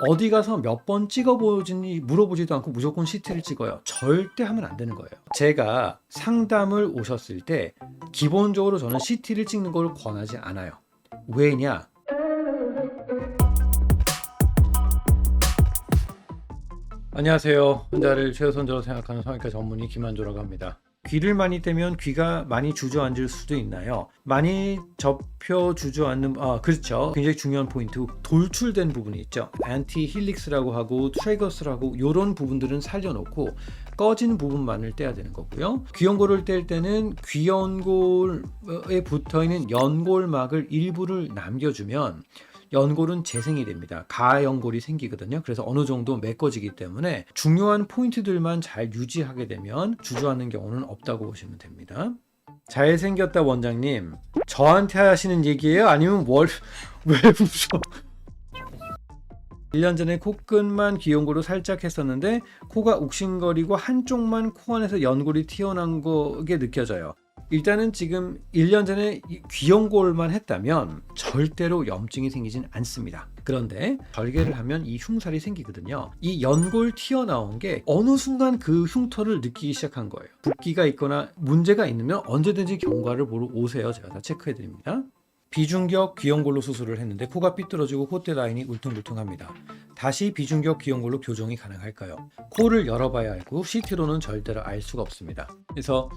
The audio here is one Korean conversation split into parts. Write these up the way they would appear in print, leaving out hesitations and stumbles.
어디 가서 몇 번 찍어보지 물어보지도 않고 무조건 CT를 찍어요. 절대 하면 안 되는 거예요. 제가 상담을 오셨을 때 기본적으로 저는 CT를 찍는 걸 권하지 않아요. 왜냐? 안녕하세요. 환자를 최우선적으로 생각하는 성형외과 전문의 김한조라고 합니다. 귀를 많이 떼면 귀가 많이 주저앉을 수도 있나요? 많이 접혀 주저앉는, 그렇죠. 굉장히 중요한 포인트. 돌출된 부분이 있죠. 안티 힐릭스라고 하고 트래거스라고 이런 부분들은 살려놓고 꺼진 부분만을 떼야 되는 거고요. 귀연골을 뗄 때는 귀연골에 붙어있는 연골막을 일부를 남겨주면 연골은 재생이 됩니다. 가연골이 생기거든요. 그래서 어느 정도 메꿔지기 때문에 중요한 포인트들만 잘 유지하게 되면 주저앉는 경우는 없다고 보시면 됩니다. 잘생겼다 원장님, 저한테 하시는 얘기예요? 아니면 왜 웃어? 1년 전에 코끝만 귀연골로 살짝 했었는데 코가 욱신거리고 한쪽만 코 안에서 연골이 튀어나온 게 느껴져요. 일단은 지금 1년 전에 귀연골만 했다면 절대로 염증이 생기진 않습니다. 그런데 절개를 하면 이 흉살이 생기거든요. 이 연골 튀어나온 게 어느 순간 그 흉터를 느끼기 시작한 거예요. 붓기가 있거나 문제가 있으면 언제든지 경과를 보러 오세요. 제가 다 체크해 드립니다. 비중격 귀연골로 수술을 했는데 코가 삐뚤어지고 콧대 라인이 울퉁불퉁합니다. 다시 비중격 귀연골로 교정이 가능할까요? 코를 열어봐야 알고 CT로는 절대로 알 수가 없습니다. 그래서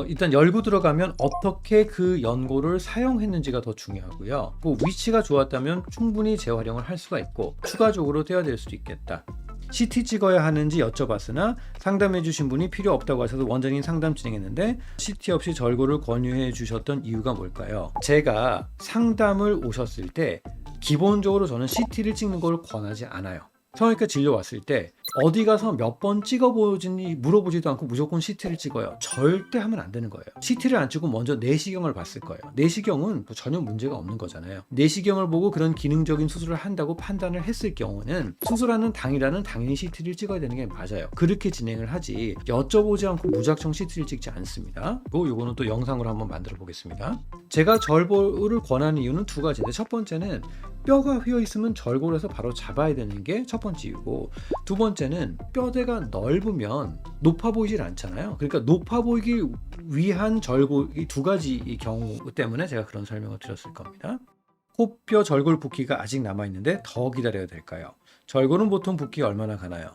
일단 열고 들어가면 어떻게 그 연골을 사용했는지가 더 중요하고요. 그 위치가 좋았다면 충분히 재활용을 할 수가 있고 추가적으로 떼어낼 수도 있겠다. CT 찍어야 하는지 여쭤봤으나 상담해 주신 분이 필요 없다고 하셔서 원장님 상담 진행했는데 CT 없이 절골을 권유해 주셨던 이유가 뭘까요? 제가 상담을 오셨을 때 기본적으로 저는 CT를 찍는 걸 권하지 않아요. 성형외과 진료 왔을 때 어디 가서 몇 번 찍어보지 물어보지도 않고 무조건 CT를 찍어요. 절대 하면 안 되는 거예요. CT를 안 찍고 먼저 내시경을 봤을 거예요. 내시경은 전혀 문제가 없는 거잖아요. 내시경을 보고 그런 기능적인 수술을 한다고 판단을 했을 경우는 수술하는 당일에는 당연히 CT를 찍어야 되는 게 맞아요. 그렇게 진행을 하지 여쭤보지 않고 무작정 CT를 찍지 않습니다. 요거는 또 영상으로 한번 만들어 보겠습니다. 제가 절골을 권하는 이유는 두 가지인데 첫 번째는 뼈가 휘어 있으면 절골해서 바로 잡아야 되는 게 첫 번째 이유고, 두 번째는 뼈대가 넓으면 높아 보이질 않잖아요. 그러니까 높아 보이기 위한 절골, 이 두 가지 경우 때문에 제가 그런 설명을 드렸을 겁니다. 코뼈 절골 붓기가 아직 남아있는데 더 기다려야 될까요? 절골은 보통 붓기가 얼마나 가나요?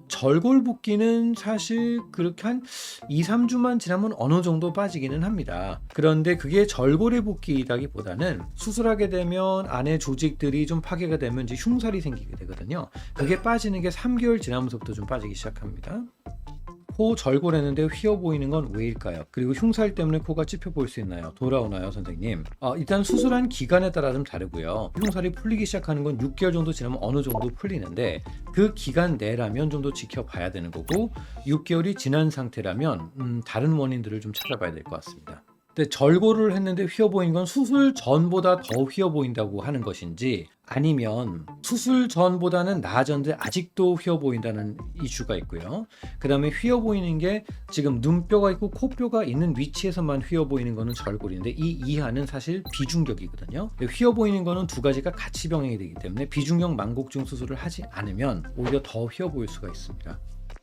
절골 붓기는 사실 그렇게 한 2, 3주만 지나면 어느 정도 빠지기는 합니다. 그런데 그게 절골의 붓기이다기보다는 수술하게 되면 안에 조직들이 좀 파괴가 되면 이제 흉살이 생기게 되거든요. 그게 빠지는 게 3개월 지나면서부터 좀 빠지기 시작합니다. 코 절골했는데 휘어 보이는 건 왜일까요? 그리고 흉살 때문에 코가 찝혀 보일 수 있나요? 돌아오나요, 선생님? 일단 수술한 기간에 따라 좀 다르고요. 흉살이 풀리기 시작하는 건 6개월 정도 지나면 어느 정도 풀리는데 그 기간 내라면 좀 더 지켜봐야 되는 거고, 6개월이 지난 상태라면 다른 원인들을 좀 찾아봐야 될 것 같습니다. 근데 절골을 했는데 휘어 보인 건 수술 전보다 더 휘어 보인다고 하는 것인지, 아니면 수술 전보다는 나아졌는데 아직도 휘어 보인다는 이슈가 있고요. 그 다음에 휘어 보이는 게 지금 눈뼈가 있고 코뼈가 있는 위치에서만 휘어 보이는 거는 절골인데 이 이하는 사실 비중격이거든요. 휘어 보이는 거는 두 가지가 같이 병행이 되기 때문에 비중격 망곡증 수술을 하지 않으면 오히려 더 휘어 보일 수가 있습니다.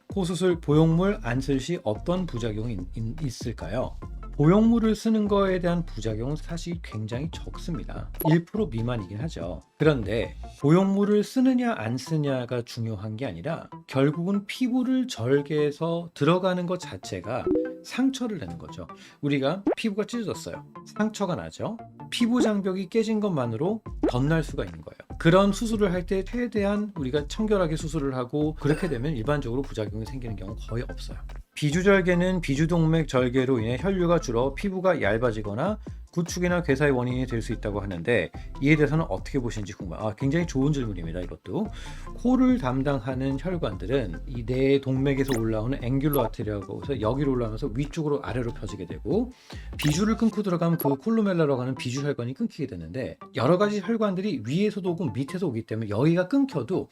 코 수술 보형물 안 쓸 시 어떤 부작용이 있을까요? 보형물을 쓰는 거에 대한 부작용은 사실 굉장히 적습니다. 1% 미만이긴 하죠. 그런데 보형물을 쓰느냐 안 쓰느냐가 중요한 게 아니라 결국은 피부를 절개해서 들어가는 것 자체가 상처를 내는 거죠. 우리가 피부가 찢어졌어요. 상처가 나죠. 피부 장벽이 깨진 것만으로 덧날 수가 있는 거예요. 그런 수술을 할 때 최대한 우리가 청결하게 수술을 하고, 그렇게 되면 일반적으로 부작용이 생기는 경우 거의 없어요. 비주절개는 비주동맥 절개로 인해 혈류가 줄어 피부가 얇아지거나 구축이나 괴사의 원인이 될 수 있다고 하는데 이에 대해서는 어떻게 보시는지 궁금해요. 굉장히 좋은 질문입니다. 이것도 코를 담당하는 혈관들은 이 내 동맥에서 올라오는 앵귤러 아테리아고 해서 여기로 올라오면서 위쪽으로 아래로 펴지게 되고, 비주를 끊고 들어가면 그 콜루멜라라고 하는 비주 혈관이 끊기게 되는데, 여러 가지 혈관들이 위에서도 오고 밑에서 오기 때문에 여기가 끊겨도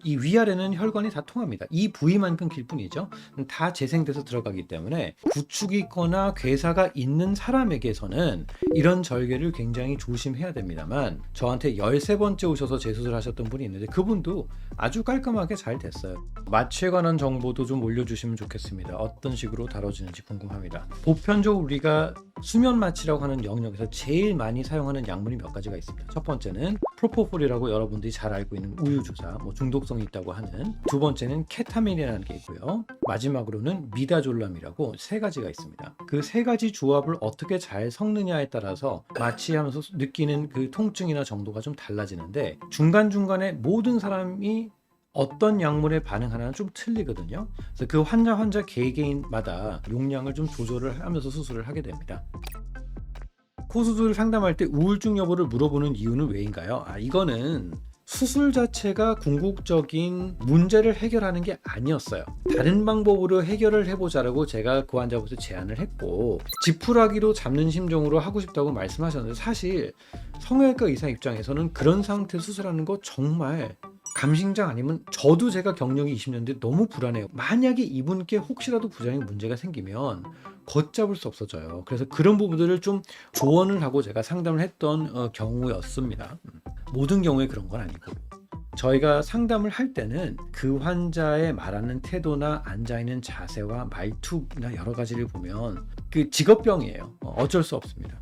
이 위아래는 혈관이 다 통합니다. 이 부위만 끊길 뿐이죠. 다 재생돼서 들어가기 때문에 구축이 있거나 괴사가 있는 사람에게서는 이런 절개를 굉장히 조심해야 됩니다만, 저한테 13번째 오셔서 재수술 하셨던 분이 있는데 그분도 아주 깔끔하게 잘 됐어요. 마취에 관한 정보도 좀 올려주시면 좋겠습니다. 어떤 식으로 다뤄지는지 궁금합니다. 보편적으로 우리가 수면 마취라고 하는 영역에서 제일 많이 사용하는 약물이 몇 가지가 있습니다. 첫 번째는 프로포폴이라고 여러분들이 잘 알고 있는 우유주사, 중독성이 있다고 하는. 두 번째는 케타민이라는 게 있고요. 마지막으로는 미다졸람이라고 세 가지가 있습니다. 그 세 가지 조합을 어떻게 잘 섞느냐에 따라서 마취하면서 느끼는 그 통증이나 정도가 좀 달라지는데, 중간중간에 모든 사람이 어떤 약물에 반응하나는 좀 틀리거든요. 그래서 그 환자 개개인마다 용량을 좀 조절을 하면서 수술을 하게 됩니다. 코 수술 상담할 때 우울증 여부를 물어보는 이유는 왜인가요? 이거는 수술 자체가 궁극적인 문제를 해결하는 게 아니었어요. 다른 방법으로 해결을 해보자라고 제가 그 환자분한테 제안을 했고, 지푸라기로 잡는 심정으로 하고 싶다고 말씀하셨는데, 사실 성형외과 의사 입장에서는 그런 상태 수술하는 거 정말 감신장 아니면, 저도 제가 경력이 20년인데 너무 불안해요. 만약에 이분께 혹시라도 부작용 문제가 생기면 걷잡을 수 없어져요. 그래서 그런 부분들을 좀 조언을 하고 제가 상담을 했던 경우였습니다. 모든 경우에 그런 건 아니고, 저희가 상담을 할 때는 그 환자의 말하는 태도나 앉아있는 자세와 말투나 여러 가지를 보면 그 직업병이에요. 어쩔 수 없습니다.